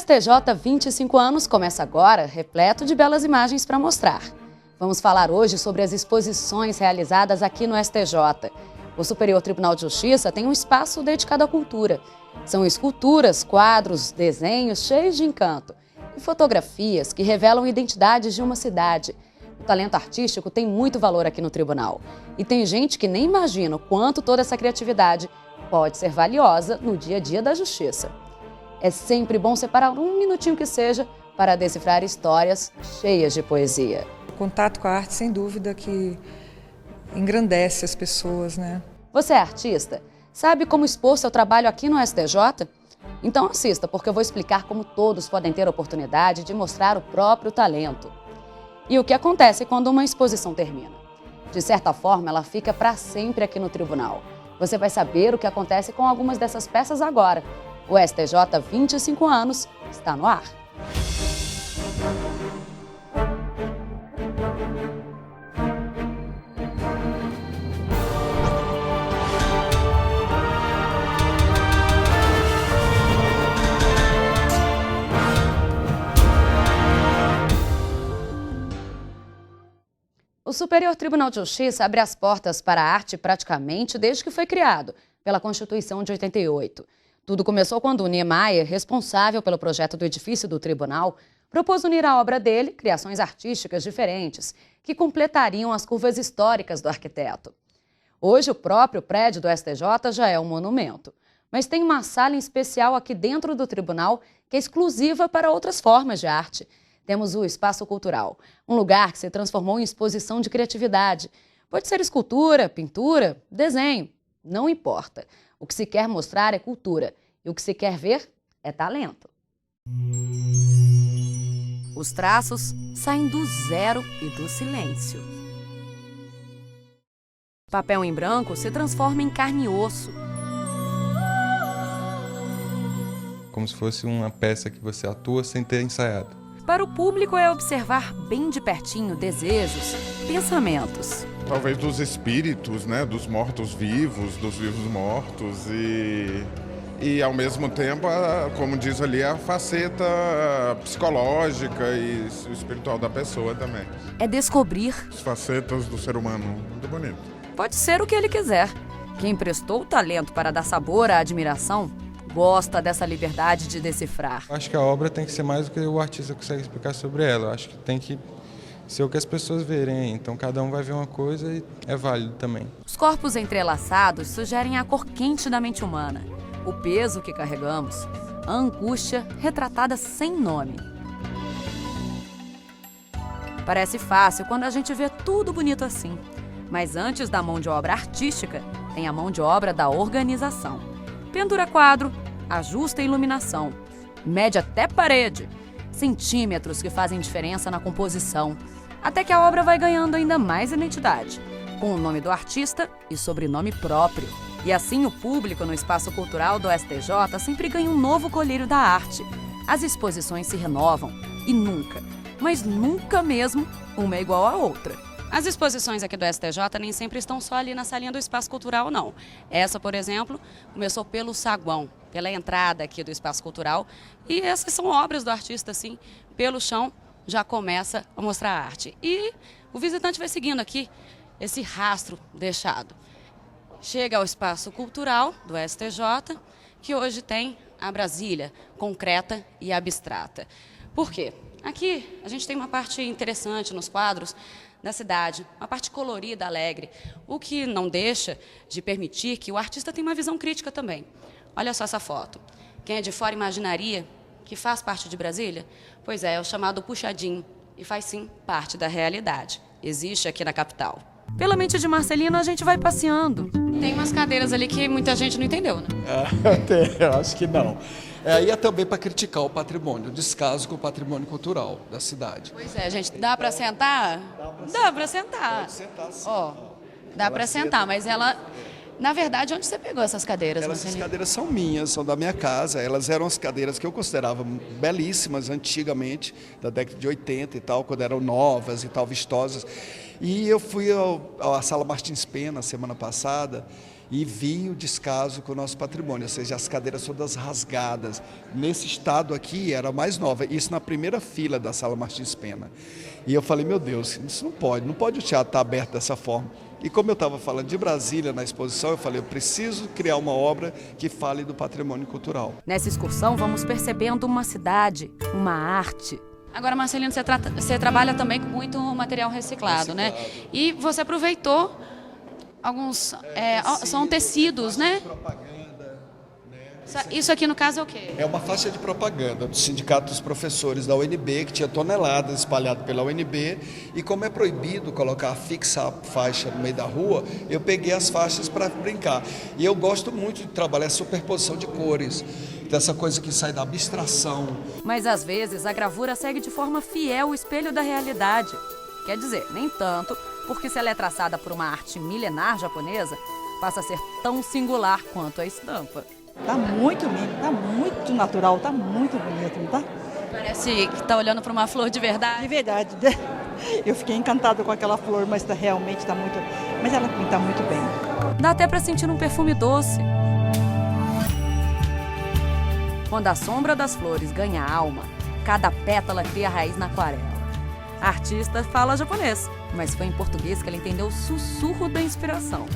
STJ 25 anos começa agora, repleto de belas imagens para mostrar. Vamos falar hoje sobre as exposições realizadas aqui no STJ. O Superior Tribunal de Justiça tem um espaço dedicado à cultura. São esculturas, quadros, desenhos cheios de encanto e fotografias que revelam identidades de uma cidade. O talento artístico tem muito valor aqui no tribunal. E tem gente que nem imagina o quanto toda essa criatividade pode ser valiosa no dia a dia da justiça. É sempre bom separar um minutinho que seja para decifrar histórias cheias de poesia. O contato com a arte, sem dúvida, que engrandece as pessoas, né? Você é artista? Sabe como expor seu trabalho aqui no STJ? Então assista, porque eu vou explicar como todos podem ter a oportunidade de mostrar o próprio talento. E o que acontece quando uma exposição termina? De certa forma, ela fica para sempre aqui no tribunal. Você vai saber o que acontece com algumas dessas peças agora. O STJ 25 anos está no ar. O Superior Tribunal de Justiça abre as portas para a arte praticamente desde que foi criado pela Constituição de 88. Tudo começou quando o Niemeyer, responsável pelo projeto do edifício do tribunal, propôs unir à obra dele criações artísticas diferentes que completariam as curvas históricas do arquiteto. Hoje, o próprio prédio do STJ já é um monumento, mas tem uma sala em especial aqui dentro do tribunal que é exclusiva para outras formas de arte. Temos o Espaço Cultural, um lugar que se transformou em exposição de criatividade. Pode ser escultura, pintura, desenho, não importa. O que se quer mostrar é cultura e o que se quer ver é talento. Os traços saem do zero e do silêncio. Papel em branco se transforma em carne e osso. Como se fosse uma peça que você atua sem ter ensaiado. Para o público é observar bem de pertinho desejos, pensamentos. Talvez dos espíritos, né, dos mortos-vivos, dos vivos-mortos e ao mesmo tempo, como diz ali, a faceta psicológica e espiritual da pessoa também. É descobrir. As facetas do ser humano, muito bonito. Pode ser o que ele quiser. Quem prestou o talento para dar sabor à admiração gosta dessa liberdade de decifrar. Acho que a obra tem que ser mais do que o artista consegue explicar sobre ela. Acho que tem que ser o que as pessoas verem. Então cada um vai ver uma coisa e é válido também. Os corpos entrelaçados sugerem a cor quente da mente humana, o peso que carregamos, a angústia retratada sem nome. Parece fácil quando a gente vê tudo bonito assim. Mas antes da mão de obra artística, tem a mão de obra da organização. Pendura quadro, ajusta a iluminação, mede até parede, centímetros que fazem diferença na composição, até que a obra vai ganhando ainda mais identidade, com o nome do artista e sobrenome próprio. E assim o público no espaço cultural do STJ sempre ganha um novo colírio da arte. As exposições se renovam e nunca, mas nunca mesmo, uma é igual à outra. As exposições aqui do STJ nem sempre estão só ali na salinha do Espaço Cultural, não. Essa, por exemplo, começou pelo saguão, pela entrada aqui do Espaço Cultural. E essas são obras do artista, assim, pelo chão já começa a mostrar a arte. E o visitante vai seguindo aqui esse rastro deixado. Chega ao Espaço Cultural do STJ, que hoje tem a Brasília, concreta e abstrata. Por quê? Aqui a gente tem uma parte interessante nos quadros da cidade, uma parte colorida, alegre, o que não deixa de permitir que o artista tenha uma visão crítica também. Olha só essa foto. Quem é de fora imaginaria que faz parte de Brasília? Pois é o chamado puxadinho, e faz sim parte da realidade. Existe aqui na capital. Pela mente de Marcelino a gente vai passeando. Tem umas cadeiras ali que muita gente não entendeu, né? Eu acho que não. E é também para criticar o patrimônio, o descaso com o patrimônio cultural da cidade. Pois é, gente, dá para sentar? Dá para sentar. Pode sentar, sim. Ó, dá para sentar, mas ela... Na verdade, onde você pegou essas cadeiras? Essas cadeiras são minhas, são da minha casa. Elas eram as cadeiras que eu considerava belíssimas antigamente, da década de 80 e tal, quando eram novas e tal, vistosas. E eu fui à Sala Martins Pena semana passada e vi o descaso com o nosso patrimônio, ou seja, as cadeiras todas rasgadas. Nesse estado aqui, era a mais nova, isso na primeira fila da Sala Martins Pena. E eu falei, meu Deus, isso não pode o teatro estar aberto dessa forma. E como eu estava falando de Brasília na exposição, eu falei, eu preciso criar uma obra que fale do patrimônio cultural. Nessa excursão, vamos percebendo uma cidade, uma arte. Agora, Marcelino, você trabalha também com muito material reciclado, né? E você aproveitou alguns... são tecidos, né? Isso aqui, no caso, é o quê? É uma faixa de propaganda do Sindicato dos Professores da UNB, que tinha toneladas espalhadas pela UNB, e como é proibido fixar a faixa no meio da rua, eu peguei as faixas para brincar. E eu gosto muito de trabalhar a superposição de cores, dessa coisa que sai da abstração. Mas, às vezes, a gravura segue de forma fiel o espelho da realidade. Quer dizer, nem tanto, porque se ela é traçada por uma arte milenar japonesa, passa a ser tão singular quanto a estampa. Tá muito lindo, tá muito natural, tá muito bonito, não tá? Parece que tá olhando para uma flor de verdade. De verdade. Eu fiquei encantada com aquela flor, mas realmente tá muito... Mas ela pinta muito bem. Dá até para sentir um perfume doce. Quando a sombra das flores ganha alma, cada pétala cria raiz na aquarela. A artista fala japonês, mas foi em português que ela entendeu o sussurro da inspiração.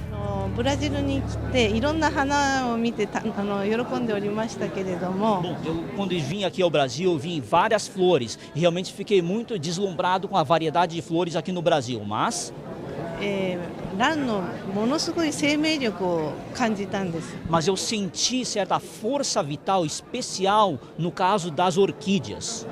Bom, eu quando vim aqui ao Brasil, eu vi várias flores e realmente fiquei muito deslumbrado com a variedade de flores aqui no Brasil, mas eu senti certa força vital especial no caso das orquídeas.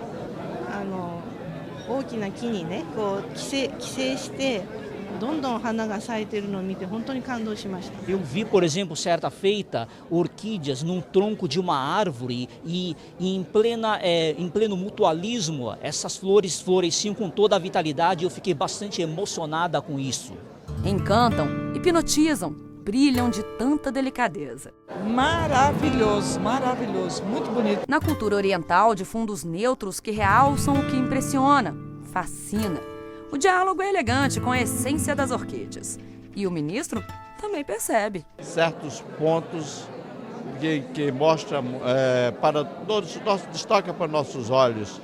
Eu vi, por exemplo, certa feita, orquídeas num tronco de uma árvore e em pleno mutualismo, essas flores floresciam com toda a vitalidade e eu fiquei bastante emocionada com isso. Encantam, hipnotizam, brilham de tanta delicadeza. Maravilhoso, maravilhoso, muito bonito. Na cultura oriental, de fundos neutros que realçam o que impressiona, fascina. O diálogo é elegante com a essência das orquídeas. E o ministro também percebe. Certos pontos que mostram para todos, destaca para nossos olhos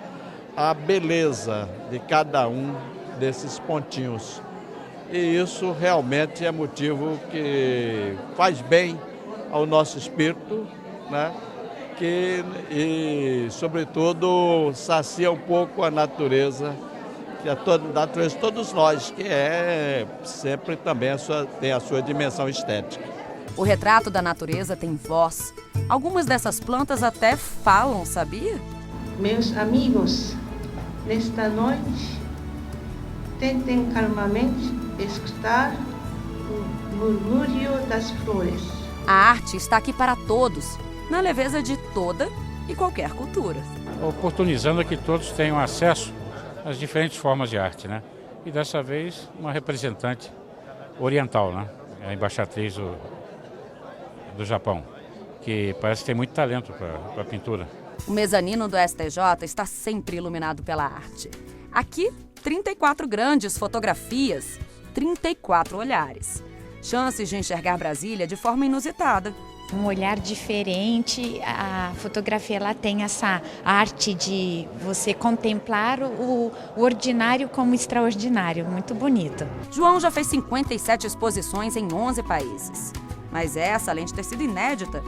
a beleza de cada um desses pontinhos. E isso realmente é motivo que faz bem ao nosso espírito, né? E, sobretudo, sacia um pouco a natureza, que a natureza, todos nós, que sempre também tem a sua dimensão estética. O retrato da natureza tem voz. Algumas dessas plantas até falam, sabia? Meus amigos, nesta noite, tentem calmamente escutar o murmúrio das flores. A arte está aqui para todos, na leveza de toda e qualquer cultura. Oportunizando que todos tenham acesso às diferentes formas de arte, né? E dessa vez uma representante oriental, né? A embaixatriz do Japão, que parece que tem muito talento para a pintura. O mezanino do STJ está sempre iluminado pela arte. Aqui, 34 grandes fotografias, 34 olhares. Chances de enxergar Brasília de forma inusitada. Um olhar diferente, a fotografia ela tem essa arte de você contemplar o ordinário como extraordinário, muito bonito. João já fez 57 exposições em 11 países. Mas essa, além de ter sido inédita,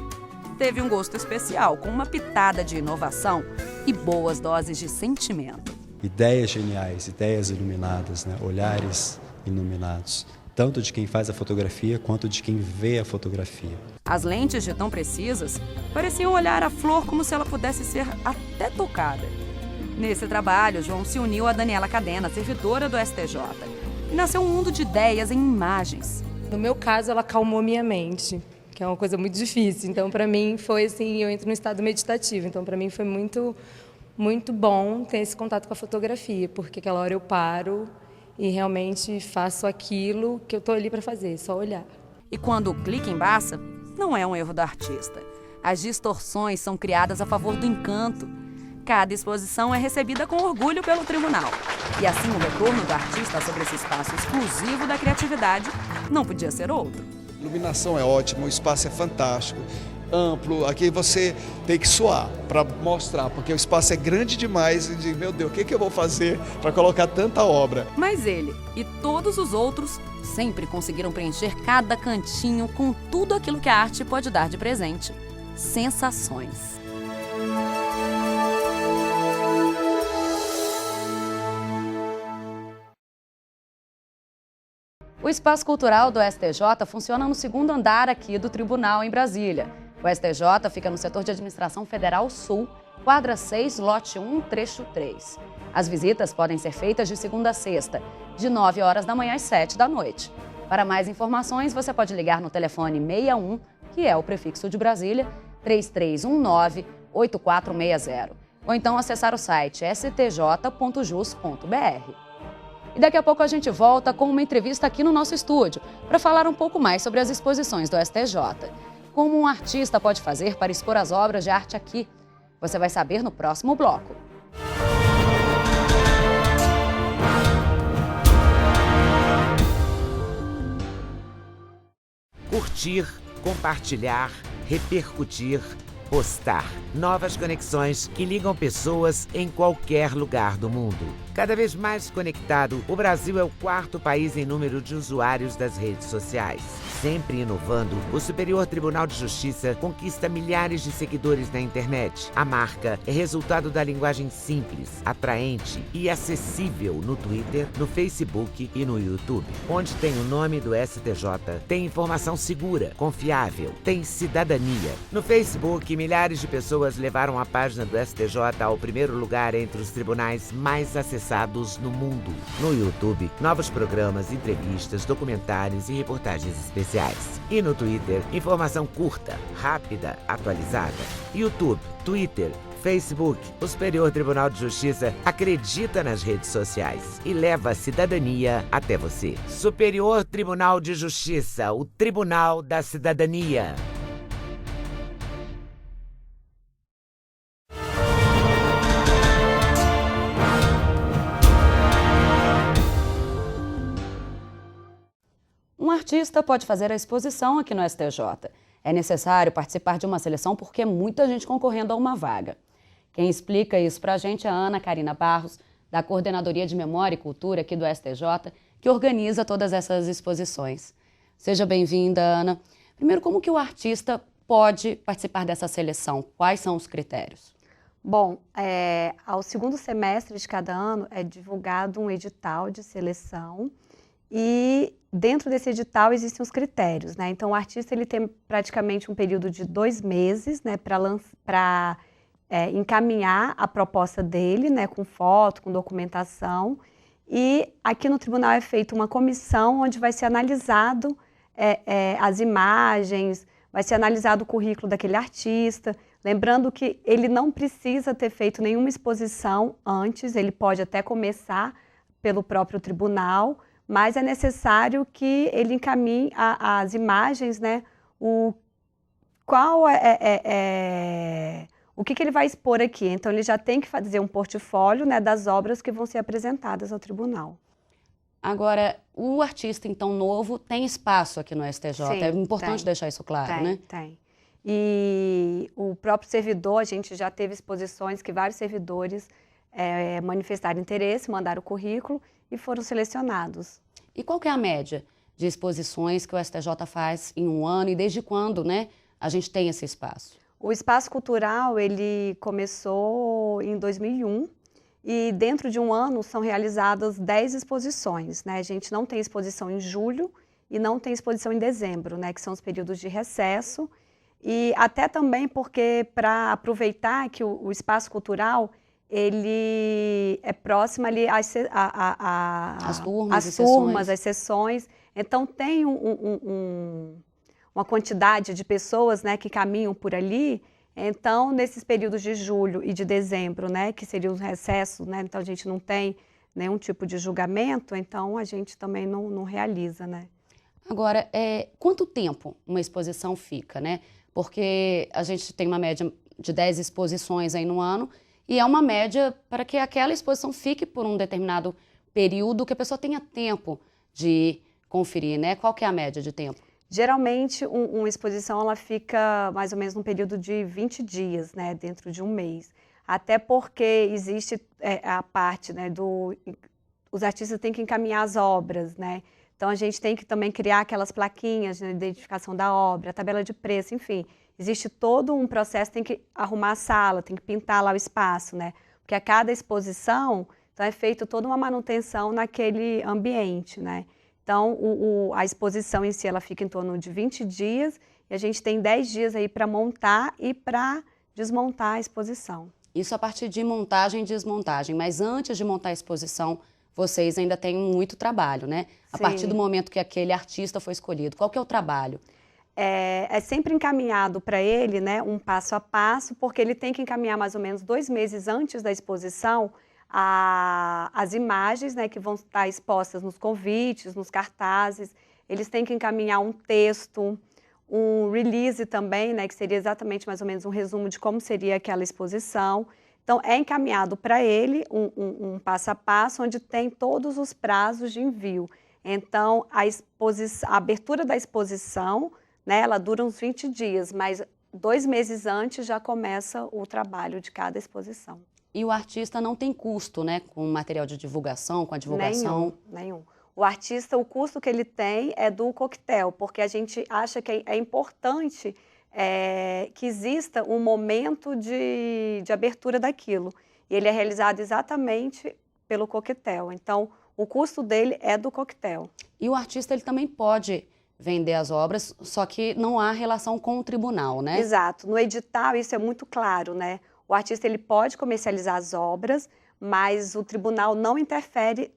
teve um gosto especial, com uma pitada de inovação e boas doses de sentimento. Ideias geniais, ideias iluminadas, né? Olhares iluminados. Tanto de quem faz a fotografia, quanto de quem vê a fotografia. As lentes de tão precisas pareciam olhar a flor como se ela pudesse ser até tocada. Nesse trabalho, João se uniu a Daniela Cadena, servidora do STJ, e nasceu um mundo de ideias em imagens. No meu caso, ela acalmou minha mente, que é uma coisa muito difícil. Então, para mim, foi assim, eu entro no estado meditativo. Então, para mim, foi muito, muito bom ter esse contato com a fotografia, porque aquela hora eu paro e realmente faço aquilo que eu estou ali para fazer, só olhar. E quando o clique embaça, não é um erro do artista. As distorções são criadas a favor do encanto. Cada exposição é recebida com orgulho pelo tribunal. E assim o retorno do artista sobre esse espaço exclusivo da criatividade não podia ser outro. A iluminação é ótima, o espaço é fantástico, amplo. Aqui você tem que suar para mostrar, porque o espaço é grande demais e de, meu Deus, o que eu vou fazer para colocar tanta obra? Mas ele e todos os outros sempre conseguiram preencher cada cantinho com tudo aquilo que a arte pode dar de presente. Sensações. O Espaço Cultural do STJ funciona no segundo andar aqui do Tribunal, em Brasília. O STJ fica no setor de Administração Federal Sul, quadra 6, lote 1, trecho 3. As visitas podem ser feitas de segunda a sexta, de 9 horas da manhã às 7 da noite. Para mais informações, você pode ligar no telefone 61, que é o prefixo de Brasília, 3319-8460. Ou então acessar o site stj.jus.br. E daqui a pouco a gente volta com uma entrevista aqui no nosso estúdio para falar um pouco mais sobre as exposições do STJ. Como um artista pode fazer para expor as obras de arte aqui? Você vai saber no próximo bloco. Curtir, compartilhar, repercutir, postar. Novas conexões que ligam pessoas em qualquer lugar do mundo. Cada vez mais conectado, o Brasil é o 4º país em número de usuários das redes sociais. Sempre inovando, o Superior Tribunal de Justiça conquista milhares de seguidores na internet. A marca é resultado da linguagem simples, atraente e acessível no Twitter, no Facebook e no YouTube. Onde tem o nome do STJ, tem informação segura, confiável, tem cidadania. No Facebook, milhares de pessoas levaram a página do STJ ao primeiro lugar entre os tribunais mais acessados no mundo. No YouTube, novos programas, entrevistas, documentários e reportagens especiais. E no Twitter, informação curta, rápida, atualizada. YouTube, Twitter, Facebook, o Superior Tribunal de Justiça acredita nas redes sociais e leva a cidadania até você. Superior Tribunal de Justiça, o Tribunal da Cidadania. Um artista pode fazer a exposição aqui no STJ. É necessário participar de uma seleção porque é muita gente concorrendo a uma vaga. Quem explica isso pra gente é a Ana Karina Barros, da Coordenadoria de Memória e Cultura aqui do STJ, que organiza todas essas exposições. Seja bem-vinda, Ana. Primeiro, como que o artista pode participar dessa seleção? Quais são os critérios? Bom, ao segundo semestre de cada ano é divulgado um edital de seleção e dentro desse edital existem os critérios, né? Então o artista ele tem praticamente um período de 2 meses, né, para encaminhar a proposta dele, né, com foto, com documentação. E aqui no tribunal é feita uma comissão onde vai ser analisado as imagens, vai ser analisado o currículo daquele artista. Lembrando que ele não precisa ter feito nenhuma exposição antes, ele pode até começar pelo próprio tribunal, mas é necessário que ele encaminhe as imagens, né? O que ele vai expor aqui. Então, ele já tem que fazer um portfólio, né, das obras que vão ser apresentadas ao tribunal. Agora, o artista, então, novo, tem espaço aqui no STJ. Sim, é importante deixar isso claro, né? Tem. E o próprio servidor, a gente já teve exposições que vários servidores manifestaram interesse, mandaram o currículo e foram selecionados. E qual que é a média de exposições que o STJ faz em um ano e desde quando, né, a gente tem esse espaço? O Espaço Cultural, ele começou em 2001 e dentro de um ano são realizadas 10 exposições, né? A gente não tem exposição em julho e não tem exposição em dezembro, né, que são os períodos de recesso. E até também porque, para aproveitar que o Espaço Cultural ele é próximo ali às turmas, às sessões. Então, tem uma quantidade de pessoas, né, que caminham por ali. Então, nesses períodos de julho e de dezembro, né, que seriam os recessos, né, então a gente não tem nenhum tipo de julgamento, então a gente também não realiza, né. Agora, quanto tempo uma exposição fica, né? Porque a gente tem uma média de 10 exposições aí no ano, e é uma média para que aquela exposição fique por um determinado período, que a pessoa tenha tempo de conferir, né? Qual que é a média de tempo? Geralmente, uma exposição ela fica mais ou menos num período de 20 dias, né, dentro de um mês. Até porque existe a parte, né, os artistas têm que encaminhar as obras, né? Então, a gente tem que também criar aquelas plaquinhas de identificação da obra, a tabela de preço, enfim. Existe todo um processo, tem que arrumar a sala, tem que pintar lá o espaço, né? Porque a cada exposição, então é feita toda uma manutenção naquele ambiente, né? Então, a exposição em si, ela fica em torno de 20 dias e a gente tem 10 dias aí para montar e para desmontar a exposição. Isso a partir de montagem e desmontagem, mas antes de montar a exposição, vocês ainda têm muito trabalho, né? A partir do momento que aquele artista foi escolhido, qual que é o trabalho? É sempre encaminhado para ele, né, um passo a passo, porque ele tem que encaminhar mais ou menos 2 meses antes da exposição as imagens, né, que vão estar expostas nos convites, nos cartazes. Eles têm que encaminhar um texto, um release também, né, que seria exatamente mais ou menos um resumo de como seria aquela exposição. Então, é encaminhado para ele um passo a passo, onde tem todos os prazos de envio. Então, a abertura da exposição, né, ela dura uns 20 dias, mas 2 meses antes já começa o trabalho de cada exposição. E o artista não tem custo, né, com material de divulgação, com a divulgação? Nenhum. O artista, o custo que ele tem é do coquetel, porque a gente acha que é importante que exista um momento de abertura daquilo. E ele é realizado exatamente pelo coquetel. Então, o custo dele é do coquetel. E o artista ele também pode vender as obras, só que não há relação com o tribunal, né? Exato. No edital isso é muito claro, né? O artista ele pode comercializar as obras, mas o tribunal não interfere,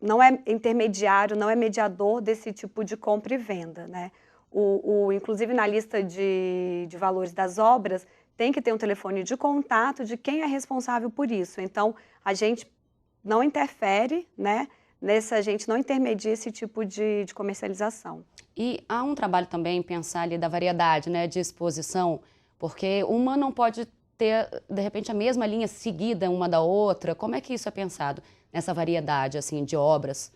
não é intermediário, não é mediador desse tipo de compra e venda, né? Inclusive, na lista de valores das obras, tem que ter um telefone de contato de quem é responsável por isso. Então, a gente não interfere, né? A gente não intermedia esse tipo de comercialização. E há um trabalho também em pensar ali da variedade, né, de exposição, porque uma não pode ter, de repente, a mesma linha seguida uma da outra. Como é que isso é pensado nessa variedade, assim, de obras?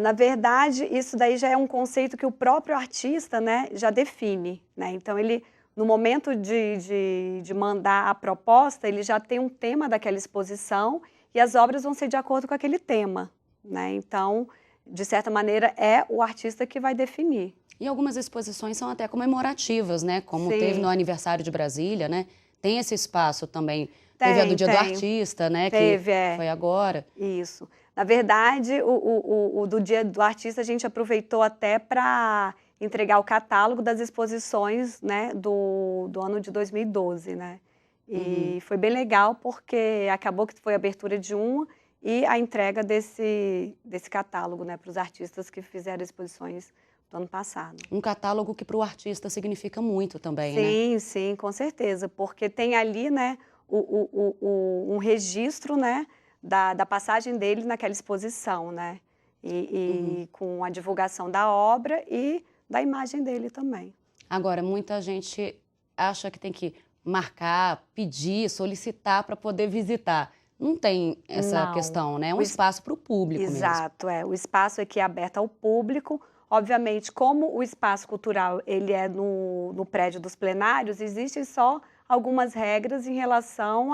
Na verdade, isso daí já é um conceito que o próprio artista, né, já define, né? Então, ele, no momento de mandar a proposta, ele já tem um tema daquela exposição e as obras vão ser de acordo com aquele tema, né? Então, de certa maneira, é o artista que vai definir. E algumas exposições são até comemorativas, né? Como teve no aniversário de Brasília, né? Tem esse espaço também. Teve a do Dia do Artista, né? Teve, que foi agora. Isso. Na verdade, o do Dia do Artista a gente aproveitou até para entregar o catálogo das exposições, né, do ano de 2012, né? E foi bem legal porque acabou que foi a abertura de uma e a entrega desse catálogo, né, para os artistas que fizeram exposições do ano passado. Um catálogo que para o artista significa muito também, né? Sim, sim, com certeza, porque tem ali, né, um registro, né, da passagem dele naquela exposição, né? E com a divulgação da obra e da imagem dele também. Agora, muita gente acha que tem que marcar, pedir, solicitar para poder visitar. Não tem essa questão, né? É um espaço para o público mesmo. Exato, o espaço aqui é aberto ao público. Obviamente, como o espaço cultural ele é no prédio dos plenários, existem só algumas regras em relação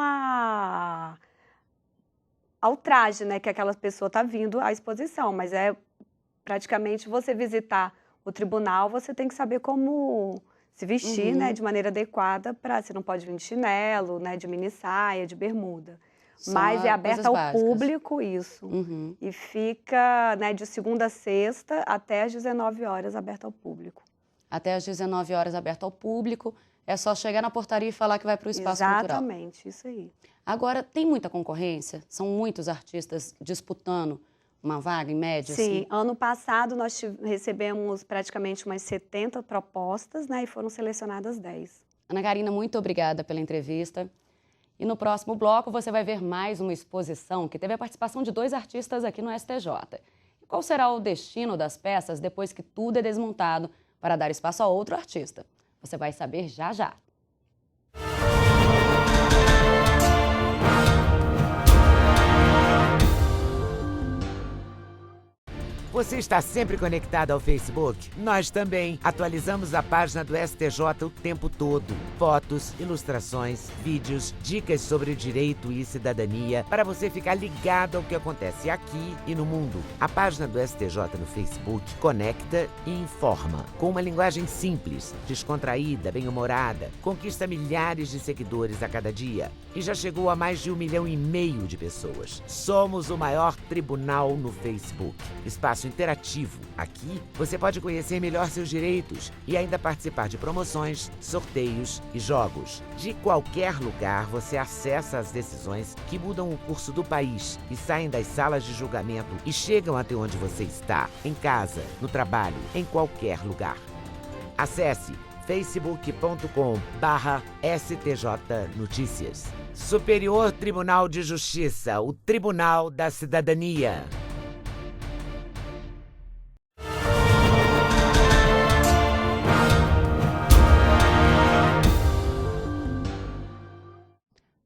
ao traje, né, que aquela pessoa está vindo à exposição, mas praticamente você visitar o tribunal, você tem que saber como se vestir, né, de maneira adequada, você não pode vir de chinelo, né, de mini saia, de bermuda. Mas é aberto ao público, isso. E fica, né, de segunda a sexta até às 19 horas aberto ao público. Até às 19 horas aberto ao público. É só chegar na portaria e falar que vai para o espaço cultural. Exatamente, isso aí. Agora, tem muita concorrência? São muitos artistas disputando uma vaga, em média? Sim, assim? Ano passado nós recebemos praticamente umas 70 propostas, né, e foram selecionadas 10. Ana Karina, muito obrigada pela entrevista. E no próximo bloco você vai ver mais uma exposição que teve a participação de 2 artistas aqui no STJ. E qual será o destino das peças depois que tudo é desmontado para dar espaço a outro artista? Você vai saber já já. Você está sempre conectado ao Facebook? Nós também. Atualizamos a página do STJ o tempo todo. Fotos, ilustrações, vídeos, dicas sobre direito e cidadania para você ficar ligado ao que acontece aqui e no mundo. A página do STJ no Facebook conecta e informa. Com uma linguagem simples, descontraída, bem-humorada, conquista milhares de seguidores a cada dia e já chegou a mais de 1,5 milhão de pessoas. Somos o maior tribunal no Facebook. Espaço interativo. Aqui você pode conhecer melhor seus direitos e ainda participar de promoções, sorteios e jogos. De qualquer lugar você acessa as decisões que mudam o curso do país e saem das salas de julgamento e chegam até onde você está, em casa, no trabalho, em qualquer lugar. Acesse facebook.com/STJ Notícias. Superior Tribunal de Justiça, o Tribunal da Cidadania.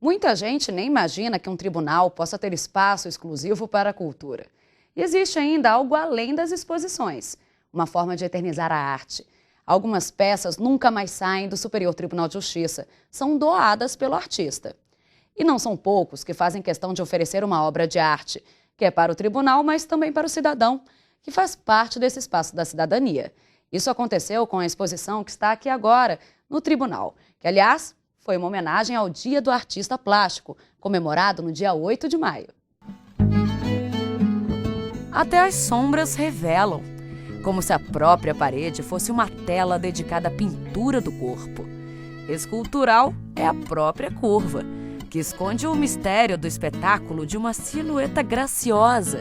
Muita gente nem imagina que um tribunal possa ter espaço exclusivo para a cultura. E existe ainda algo além das exposições, uma forma de eternizar a arte. Algumas peças nunca mais saem do Superior Tribunal de Justiça, são doadas pelo artista. E não são poucos que fazem questão de oferecer uma obra de arte, que é para o tribunal, mas também para o cidadão, que faz parte desse espaço da cidadania. Isso aconteceu com a exposição que está aqui agora, no tribunal, que, aliás, foi uma homenagem ao Dia do Artista Plástico, comemorado no dia 8 de maio. Até as sombras revelam, como se a própria parede fosse uma tela dedicada à pintura do corpo. Escultural é a própria curva, que esconde o mistério do espetáculo de uma silhueta graciosa.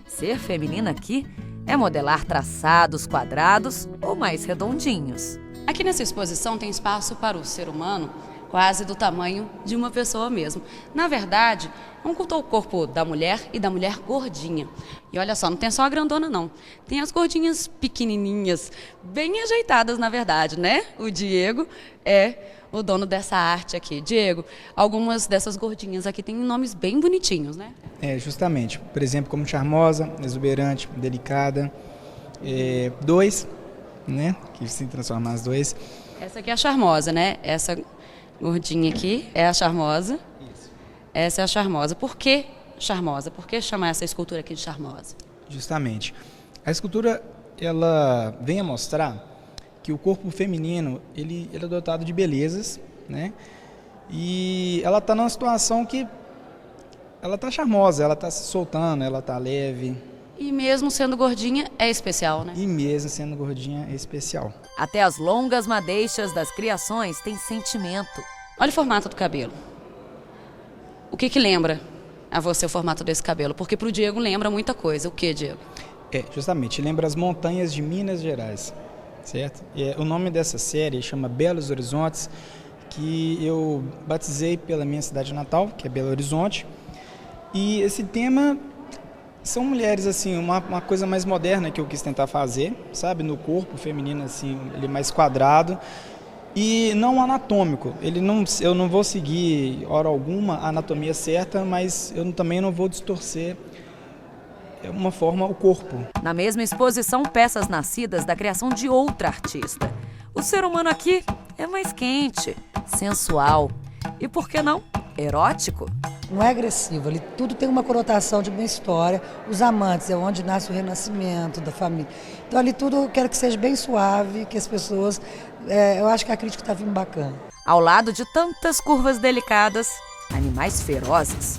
Ser feminina aqui é modelar traçados quadrados ou mais redondinhos. Aqui nessa exposição tem espaço para o ser humano quase do tamanho de uma pessoa mesmo. Na verdade, ocultou o corpo da mulher e da mulher gordinha. E olha só, não tem só a grandona não, tem as gordinhas pequenininhas, bem ajeitadas na verdade, né? O Diego é o dono dessa arte aqui. Diego, algumas dessas gordinhas aqui têm nomes bem bonitinhos, né? Justamente. Por exemplo, como charmosa, exuberante, delicada. Dois, né? Que se transforma as dois. Essa aqui é a charmosa, né? Essa gordinha aqui é a charmosa. Isso. Essa é a charmosa. Por que charmosa? Por que chamar essa escultura aqui de charmosa? Justamente. A escultura, ela vem a mostrar que o corpo feminino, ele é dotado de belezas, né? E ela está numa situação que ela está charmosa, ela está se soltando, ela está leve. E mesmo sendo gordinha, é especial, né? E mesmo sendo gordinha, é especial. Até as longas madeixas das criações têm sentimento. Olha o formato do cabelo. O que lembra a você o formato desse cabelo? Porque para o Diego lembra muita coisa. O que, Diego? Justamente, lembra as montanhas de Minas Gerais, certo? O nome dessa série chama Belos Horizontes, que eu batizei pela minha cidade natal, que é Belo Horizonte. E esse tema são mulheres, assim, uma coisa mais moderna que eu quis tentar fazer, sabe? No corpo feminino, assim, ele mais quadrado e não anatômico. Eu não vou seguir, hora alguma, a anatomia certa, mas eu também não vou distorcer uma forma o corpo. Na mesma exposição, peças nascidas da criação de outra artista. O ser humano aqui é mais quente, sensual e, por que não, erótico. Não é agressivo, ali tudo tem uma conotação de uma história. Os amantes é onde nasce o renascimento da família. Então ali tudo eu quero que seja bem suave, que as pessoas... eu acho que a crítica está vindo bacana. Ao lado de tantas curvas delicadas, animais ferozes.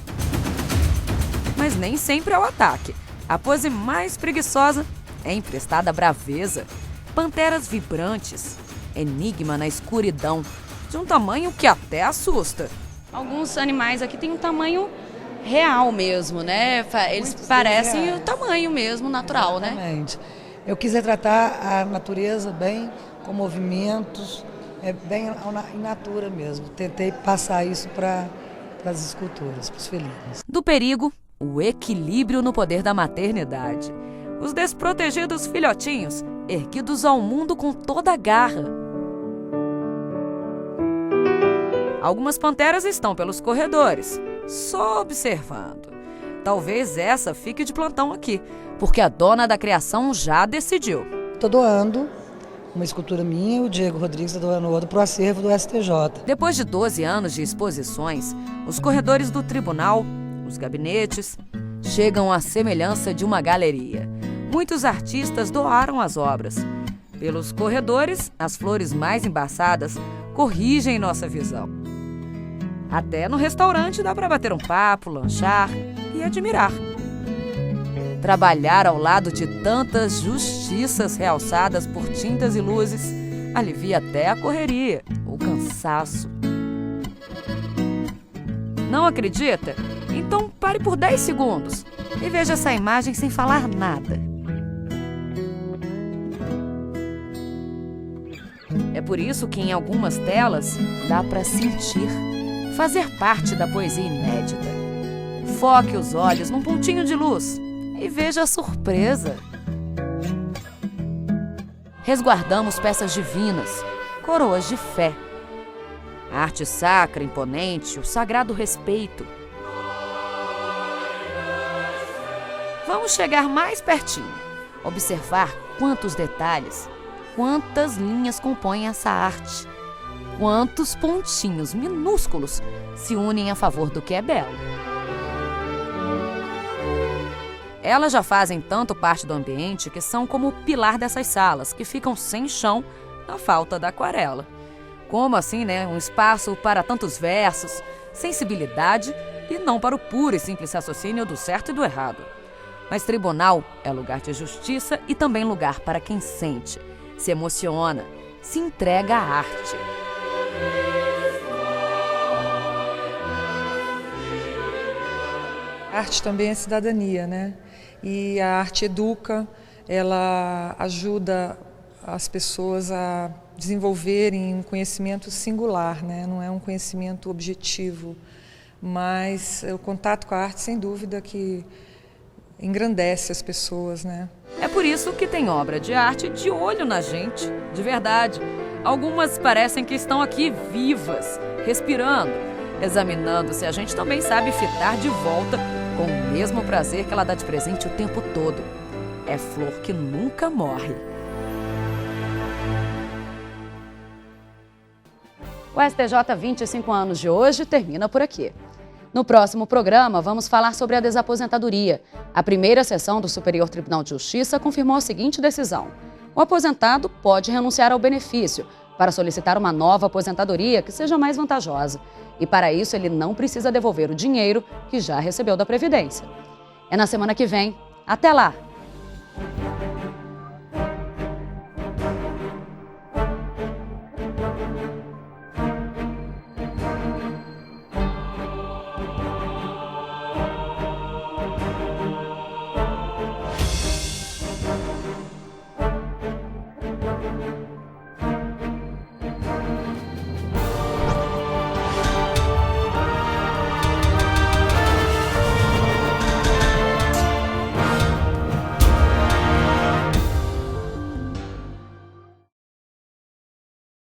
Mas nem sempre é o ataque. A pose mais preguiçosa é emprestada à braveza. Panteras vibrantes, enigma na escuridão, de um tamanho que até assusta. Alguns animais aqui têm um tamanho real mesmo, né? Eles parecem reais. O tamanho mesmo, natural, exatamente, né? Eu quis retratar a natureza bem, com movimentos, bem in natura mesmo. Tentei passar isso para as esculturas, para os felinos. Do perigo, o equilíbrio no poder da maternidade. Os desprotegidos filhotinhos, erguidos ao mundo com toda a garra. Algumas panteras estão pelos corredores, só observando. talvez essa fique de plantão aqui, porque a dona da criação já decidiu. Estou doando uma escultura minha, o Diego Rodrigues está doando outra para o acervo do STJ. Depois de 12 anos de exposições, os corredores do tribunal, os gabinetes, chegam à semelhança de uma galeria. Muitos artistas doaram as obras. Pelos corredores, as flores mais embaçadas corrigem nossa visão. Até no restaurante dá para bater um papo, lanchar e admirar. Trabalhar ao lado de tantas justiças realçadas por tintas e luzes alivia até a correria, o cansaço. Não acredita? Então pare por 10 segundos e veja essa imagem sem falar nada. É por isso que em algumas telas dá para sentir, fazer parte da poesia inédita. Foque os olhos num pontinho de luz e veja a surpresa. Resguardamos peças divinas, coroas de fé. A arte sacra, imponente, o sagrado respeito. Vamos chegar mais pertinho, observar quantos detalhes, quantas linhas compõem essa arte, quantos pontinhos minúsculos se unem a favor do que é belo. Elas já fazem tanto parte do ambiente que são como o pilar dessas salas, que ficam sem chão na falta da aquarela. Como assim, né? Um espaço para tantos versos, sensibilidade e não para o puro e simples raciocínio do certo e do errado. Mas tribunal é lugar de justiça e também lugar para quem sente, se emociona, se entrega à arte. A arte também é cidadania, né? E a arte educa, ela ajuda as pessoas a desenvolverem um conhecimento singular, né? Não é um conhecimento objetivo, mas o contato com a arte, sem dúvida, que engrandece as pessoas, né? É por isso que tem obra de arte de olho na gente, de verdade. Algumas parecem que estão aqui vivas, respirando, examinando se a gente também sabe fitar de volta com o mesmo prazer que ela dá de presente o tempo todo. É flor que nunca morre. O STJ 25 anos de hoje termina por aqui. No próximo programa, vamos falar sobre a desaposentadoria. A primeira sessão do Superior Tribunal de Justiça confirmou a seguinte decisão: o aposentado pode renunciar ao benefício para solicitar uma nova aposentadoria que seja mais vantajosa. E para isso, ele não precisa devolver o dinheiro que já recebeu da Previdência. É na semana que vem. Até lá!